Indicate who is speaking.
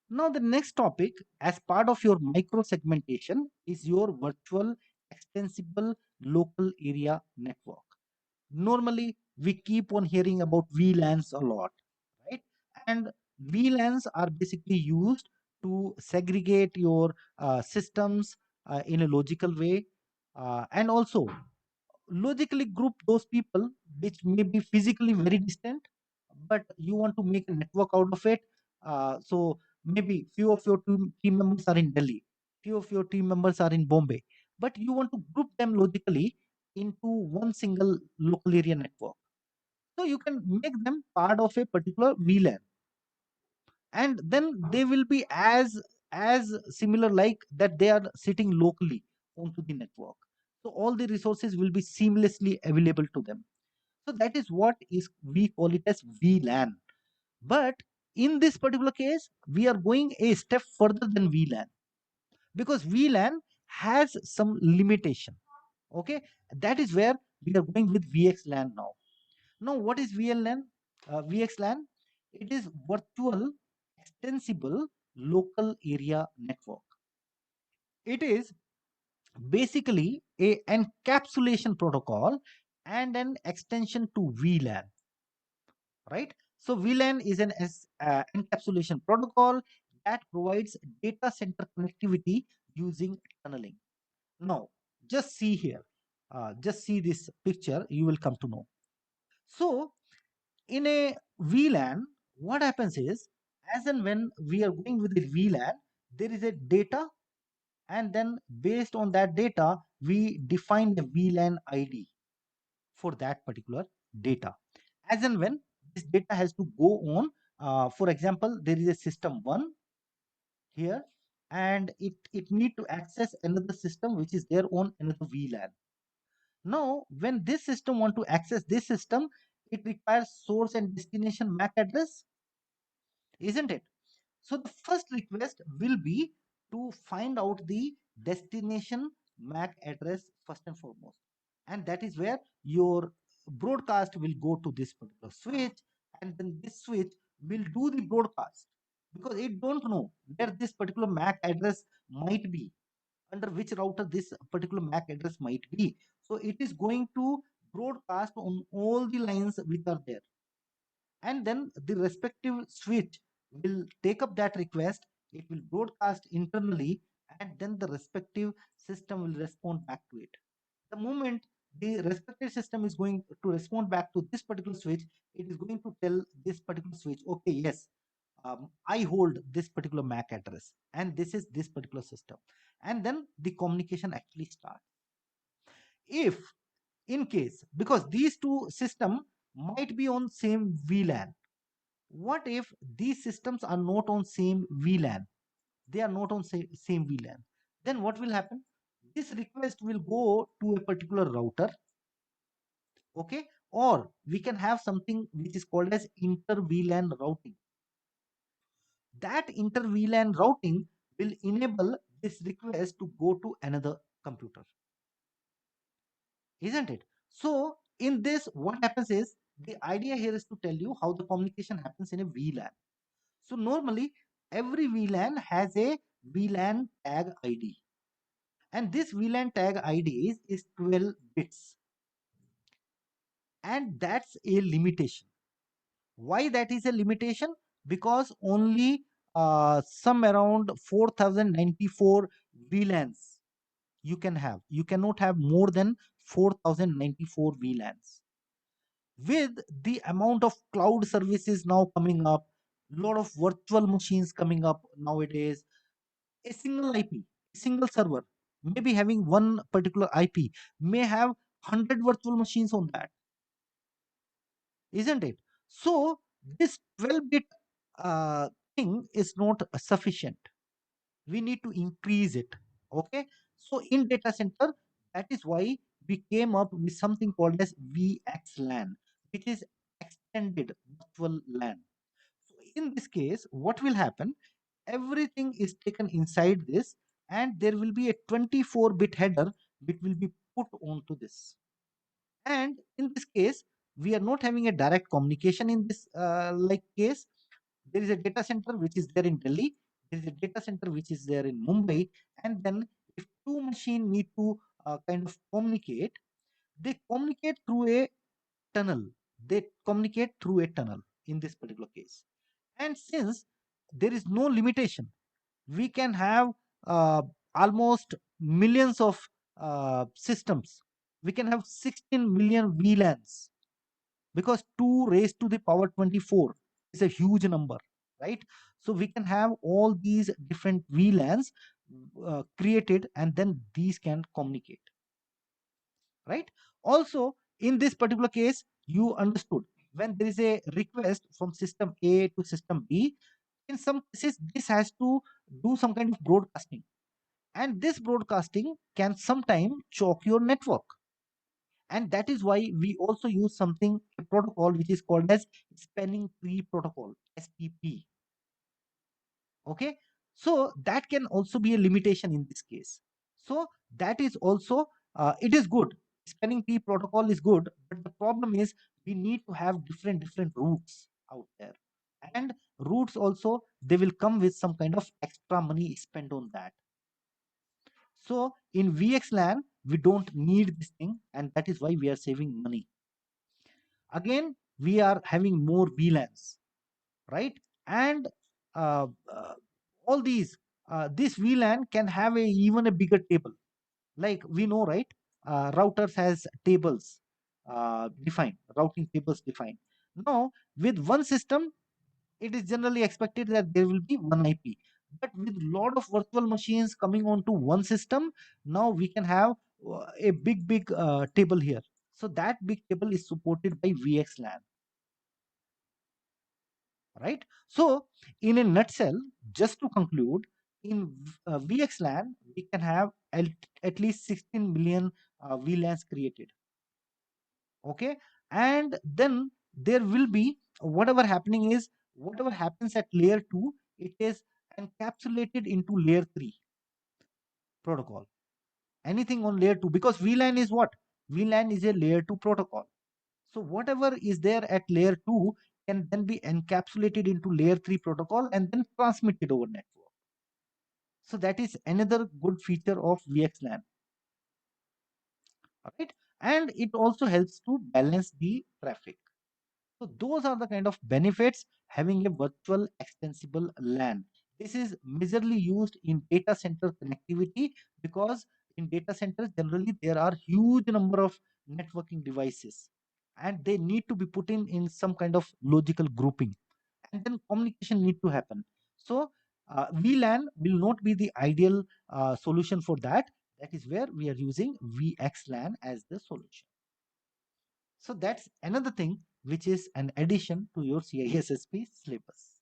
Speaker 1: Now, the next topic, as part of your micro segmentation, is your virtual extensible local area network. Normally, we keep on hearing about VLANs a lot, right? And VLANs are basically used to segregate your systems in a logical way, and also logically group those people which may be physically very distant, but you want to make a network out of it. So maybe few of your team members are in Delhi, few of your team members are in Bombay, but you want to group them logically into one single local area network. So you can make them part of a particular VLAN, and then they will be as similar like that they are sitting locally onto the network. So all the resources will be seamlessly available to them. So that is what is we call it as VLAN. But in this particular case, we are going a step further than VLAN, because VLAN has some limitation. Okay, that is where we are going with VXLAN now. Now, what is VLAN? VXLAN, it is virtual extensible local area network. It is basically a encapsulation protocol and an extension to VLAN, right? So VLAN is an encapsulation protocol that provides data center connectivity using tunneling. Now, just see here, just see this picture, you will come to know. So, in a VLAN, what happens is, as and when we are going with the VLAN, there is a data, and then based on that data, we define the VLAN ID for that particular data. As and when this data has to go on, for example, there is a system 1 here, and it need to access another system which is there on another VLAN. Now, when this system want to access this system, it requires source and destination MAC address, isn't it? So the first request will be to find out the destination MAC address first and foremost. And that is where your broadcast will go to this particular switch, and then this switch will do the broadcast, because it don't know where this particular MAC address might be, under which router this particular MAC address might be. So it is going to broadcast on all the lines which are there, and then the respective switch will take up that request. It will broadcast internally, and then the respective system will respond back to it. The moment the respective system is going to respond back to this particular switch, it is going to tell this particular switch, okay, yes, I hold this particular MAC address, and this is this particular system. And then the communication actually starts. If in case, because these two system might be on same VLAN, what if these systems are not on same VLAN? They are not on same VLAN. Then what will happen? This request will go to a particular router, okay? Or we can have something which is called as inter VLAN routing. That inter VLAN routing will enable this request to go to another computer, isn't it? So in this, what happens is, the idea here is to tell you how the communication happens in a VLAN. So normally every VLAN has a VLAN tag ID, and this VLAN tag ID is 12 bits, and that's a limitation. Why that is a limitation? Because only some around 4094 VLANs you can have. You cannot have more than 4094 VLANs. With the amount of cloud services now coming up, lot of virtual machines coming up nowadays, a single IP, a single server, maybe having one particular IP, may have 100 virtual machines on that, isn't it? So this 12-bit uh, thing is not sufficient. We need to increase it. Okay. So in data center, that is why we came up with something called as VXLAN, which is extended virtual LAN. So in this case, what will happen? Everything is taken inside this, and there will be a 24-bit header which will be put onto this. And in this case, we are not having a direct communication in this like case. There is a data center which is there in Delhi. There is a data center which is there in Mumbai, and then if two machines need to kind of communicate, they communicate through a tunnel. They communicate through a tunnel in this particular case. And since there is no limitation, we can have uh, almost millions of systems. We can have 16 million VLANs, because 2 raised to the power 24 is a huge number, right? So we can have all these different VLANs created, and then these can communicate, right? Also, in this particular case, you understood, when there is a request from system A to system B, in some cases this has to do some kind of broadcasting, and this broadcasting can sometime choke your network. And that is why we also use something, a protocol which is called as spanning tree protocol, STP. Okay, so that can also be a limitation in this case. So that is also, it is good, spanning tree protocol is good, but the problem is we need to have different routes out there, and routes also, they will come with some kind of extra money spent on that. So in VXLAN, we don't need this thing, and that is why we are saving money. Again, we are having more VLANs, right? And uh, uh, all these, this VLAN can have even a bigger table. Like we know, right? Routers has tables defined, routing tables defined. Now, with one system, it is generally expected that there will be one IP. But with lot of virtual machines coming onto one system, now we can have a big table here. So that big table is supported by VXLAN, right? So in a nutshell, just to conclude, in VXLAN, we can have at least 16 million VLANs created. Okay, and then there will be, whatever happening is, whatever happens at layer 2, it is encapsulated into layer 3 protocol. Anything on layer 2, because VLAN is what? VLAN is a layer 2 protocol. So whatever is there at layer 2 can then be encapsulated into layer 3 protocol and then transmitted over network. So that is another good feature of VXLAN, right? And it also helps to balance the traffic. So those are the kind of benefits having a virtual extensible LAN. This is majorly used in data center connectivity, because in data centers generally there are huge number of networking devices, and they need to be put in some kind of logical grouping, and then communication need to happen. So VLAN will not be the ideal solution for that. That is where we are using VXLAN as the solution. So that's another thing which is an addition to your CISSP syllabus.